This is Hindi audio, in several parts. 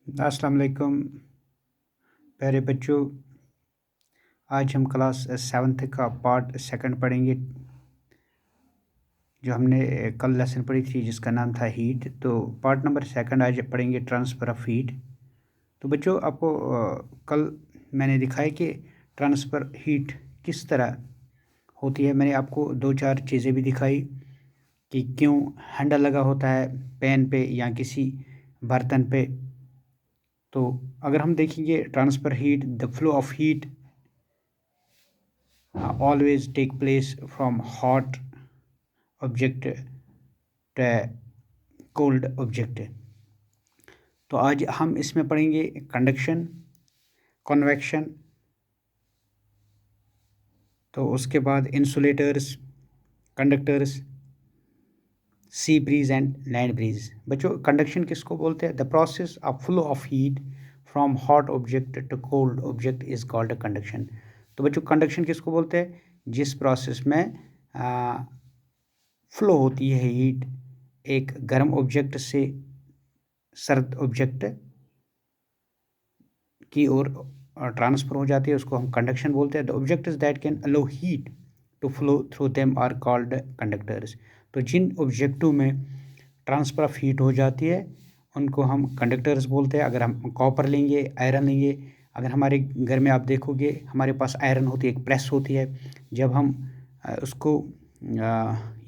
अस्सलाम वालेकुम प्यारे बच्चों। आज हम क्लास 7th का पार्ट सेकंड पढ़ेंगे। जो हमने कल लेसन पढ़ी थी जिसका नाम था हीट, तो पार्ट नंबर सेकंड आज पढ़ेंगे ट्रांसफ़र ऑफ हीट। तो बच्चों आपको कल मैंने दिखाया कि ट्रांसफ़र हीट किस तरह होती है। मैंने आपको 2-4 चीज़ें भी दिखाई कि क्यों हैंडल लगा होता है पैन पे या किसी बर्तन पे। तो अगर हम देखेंगे transfer heat, the flow of heat always take place from hot object to cold object। तो आज हम इसमें पढ़ेंगे कंडक्शन, कन्वेक्शन, तो उसके बाद insulators, conductors, sea breeze and land breeze. बच्चों कंडक्शन किसको बोलते हैं? The process of flow of heat from hot object to cold object is called a conduction. तो बच्चों कंडक्शन किसको बोलते हैं? जिस प्रोसेस में फ्लो होती है हीट एक गर्म ऑब्जेक्ट से सर्द ऑब्जेक्ट की ओर ट्रांसफ़र हो जाती है, उसको हम कंडक्शन बोलते हैं। The objects that can allow heat to flow through them are called conductors. तो जिन ऑब्जेक्टों में ट्रांसफ़र ऑफ हीट हो जाती है उनको हम कंडक्टर्स बोलते हैं। अगर हम कॉपर लेंगे, आयरन लेंगे, अगर हमारे घर में आप देखोगे हमारे पास आयरन होती है, एक प्रेस होती है। जब हम उसको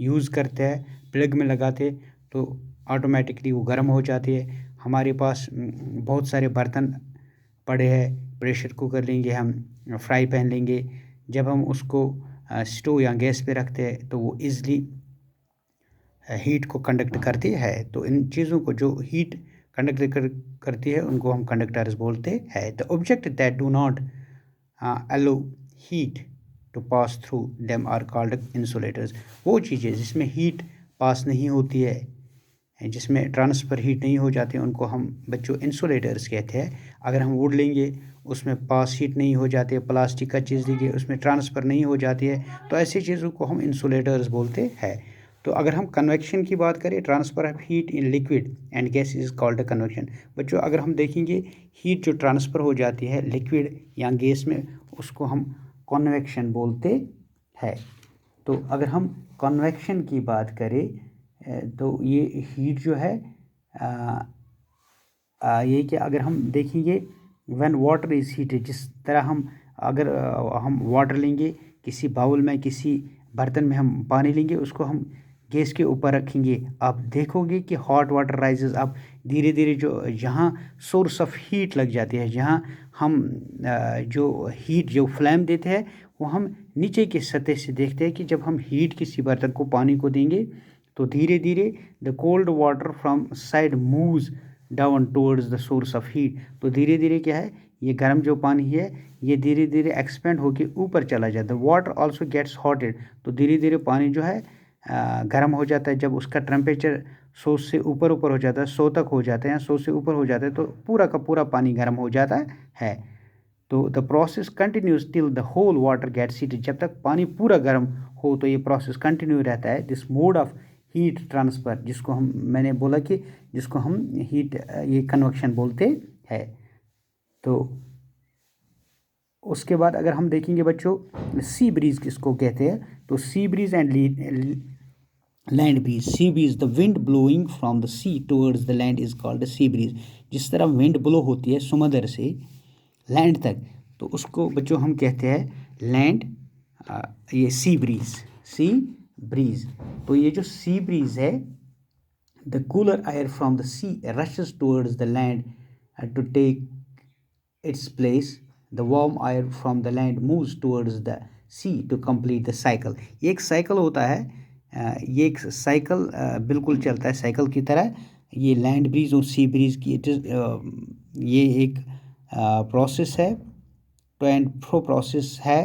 यूज़ करते हैं, प्लग में लगाते तो ऑटोमेटिकली वो गर्म हो जाती है। हमारे पास बहुत सारे बर्तन पड़े हैं, प्रेशर कुकर लेंगे, हम फ्राई पैन लेंगे, जब हम उसको स्टोव या गैस पे रखते हैं तो वो ईज़िली हीट को कंडक्ट करती है। तो इन चीज़ों को जो हीट कंडक्ट करती है उनको हम कंडक्टर्स बोलते हैं। The object that do not allow heat to pass through them are called insulators. वो चीज़ें जिसमें हीट पास नहीं होती है, जिसमें ट्रांसफ़र हीट नहीं हो जाती, उनको हम बच्चों इंसुलेटर्स कहते हैं। अगर हम वुड लेंगे उसमें पास हीट नहीं हो जाती है, प्लास्टिक का चीज़ लीजिए उसमें ट्रांसफ़र नहीं हो जाती है, तो ऐसी चीज़ों को हम इंसुलेटर्स बोलते हैं। तो अगर हम कन्वेक्शन की बात करें, transfer of heat in liquid and gas is called a convection. बच्चों अगर हम देखेंगे हीट जो ट्रांसफ़र हो जाती है लिक्विड या गैस में, उसको हम कन्वेक्शन बोलते हैं। तो अगर हम कन्वेक्शन की बात करें तो ये हीट जो है ये कि अगर हम देखेंगे व्हेन वाटर इज़ हीटेड, जिस तरह हम अगर हम वाटर लेंगे किसी बाउल में, किसी बर्तन में हम पानी लेंगे, उसको हम गैस के ऊपर रखेंगे, आप देखोगे कि हॉट वाटर राइजेस अप। धीरे धीरे जो जहाँ सोर्स ऑफ हीट लग जाती है, जहाँ हम जो हीट जो फ्लेम देते हैं वो हम नीचे की सतह से देखते हैं कि जब हम हीट किसी बर्तन को, पानी को देंगे तो धीरे धीरे the cold water from side moves down towards the source of heat. तो धीरे धीरे क्या है, ये गर्म जो पानी है ये धीरे धीरे एक्सपेंड होके ऊपर चला जाता है। Water also gets heated. तो धीरे धीरे पानी जो है गर्म हो जाता है। जब उसका टेम्परेचर 100 से ऊपर हो जाता है, 100 तक हो जाता है या 100 से ऊपर हो जाता है, तो पूरा का पूरा पानी गर्म हो जाता है। तो the process continues till the whole water gets heated. जब तक पानी पूरा गर्म हो तो ये प्रोसेस कंटिन्यू रहता है। This mode of heat transfer, जिसको हम, मैंने बोला कि जिसको हम हीट ये कन्वेक्शन बोलते हैं। तो उसके बाद अगर हम देखेंगे बच्चों सी ब्रीज किसको कहते हैं, तो sea breeze and land breeze. Sea breeze the wind blowing from the sea towards the land is called sea breeze. जिस तरह विंड ब्लो होती है समुद्र से लैंड तक, तो उसको बच्चों हम कहते हैं लैंड, ये सी ब्रीज, सी ब्रीज। तो ये जो सी ब्रीज है, the cooler air from the sea rushes towards the land to take its place. The warm air from the land moves towards the sea to complete the cycle. ये एक साइकिल होता है, ये एक साइकिल बिल्कुल चलता है साइकिल की तरह। ये लैंड ब्रीज और सी ब्रीज की ये एक प्रोसेस है, टू एंड फ्रो प्रोसेस है,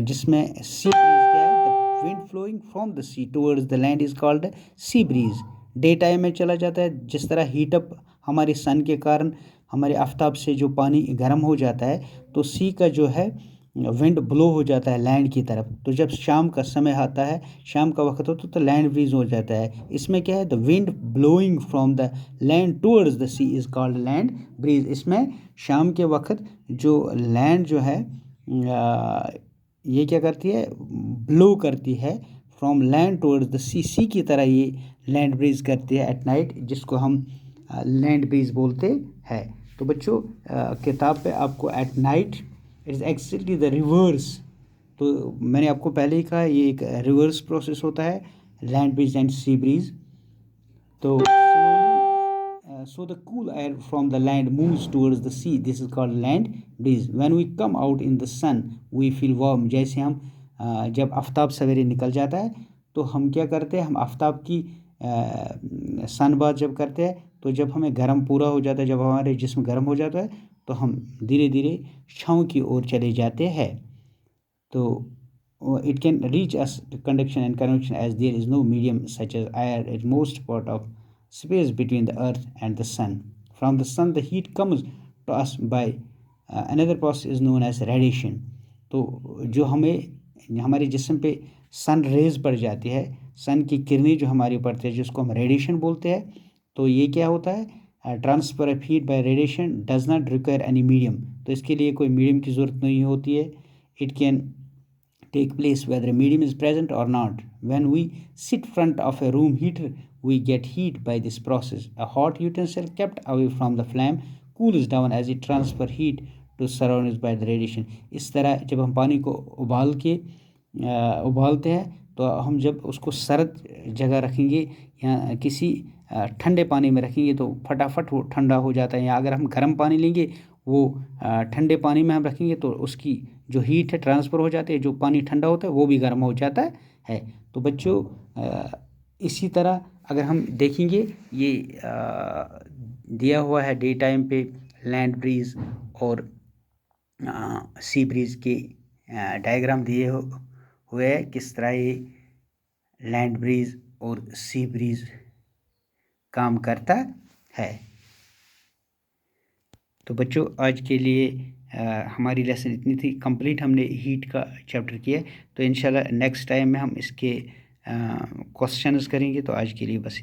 जिसमें सी ब्रीज क्या है, the wind flowing from the sea towards the land is called sea breeze. Day time में चला जाता है, जिस तरह हीटअप हमारे सन के कारण, हमारे आफ्ताब से जो पानी गर्म हो जाता है, तो सी का जो है विंड ब्लो हो जाता है लैंड की तरफ। तो जब शाम का समय आता है, शाम का वक्त होता है, तो लैंड ब्रीज हो जाता है। इसमें क्या है, the wind blowing from the land towards the sea is called land breeze. इसमें शाम के वक्त जो लैंड जो है ये क्या करती है, ब्लो करती है फ्रॉम लैंड टूवर्ड्स द सी, सी की तरह ये लैंड ब्रीज करती है एट नाइट, जिसको हम लैंड ब्रीज बोलते हैं। तो बच्चों किताब पे आपको at night it is exactly the reverse. तो मैंने आपको पहले ही कहा ये एक रिवर्स प्रोसेस होता है, land breeze and sea breeze. तो so the cool air from the land moves towards the sea, this is called land breeze. When we come out in the sun we feel warm। जैसे हम जब आफ्ताब सवेरे निकल जाता है तो हम क्या करते हैं, हम आफ्ताब की सन बाथ जब करते हैं तो जब हमें गर्म पूरा हो जाता है, जब हमारे जिस्म गर्म हो जाता है तो हम धीरे धीरे छाँव की ओर चले जाते हैं। तो it can reach us conduction and convection as there is no medium such as air at most part of space between the earth and the sun. From the sun the heat comes to us by another process is known as radiation। तो जो हमें हमारे जिस्म पे सन रेज पड़ जाती है, सन की किरणें जो हमारे पड़ती है जिसको हम रेडिएशन बोलते हैं, तो ये क्या होता है, transfer of heat bye radiation does not require any medium. तो इसके लिए कोई मीडियम की ज़रूरत नहीं होती है। It can take place whether a medium is present or not. When we sit front of a room heater, we get heat by this process. A hot utensil kept away from the flame cools down as it transfer heat to surroundings by the radiation। इस तरह जब हम पानी को उबालते हैं तो हम जब उसको सर्द जगह रखेंगे या किसी ठंडे पानी में रखेंगे तो फटाफट वो ठंडा हो जाता है, या अगर हम गर्म पानी लेंगे वो ठंडे पानी में हम रखेंगे तो उसकी जो हीट है ट्रांसफ़र हो जाती है, जो पानी ठंडा होता है वो भी गर्म हो जाता है। तो बच्चों इसी तरह अगर हम देखेंगे ये दिया हुआ है डे टाइम पे लैंड ब्रीज और सी ब्रीज के डायग्राम दिए हुए हैं, किस तरह ये लैंड ब्रीज और सी ब्रीज काम करता है। तो बच्चों आज के लिए हमारी लेसन इतनी थी कंप्लीट, हमने हीट का चैप्टर किया। तो इंशाल्लाह नेक्स्ट टाइम में हम इसके क्वेश्चंस करेंगे। तो आज के लिए बस।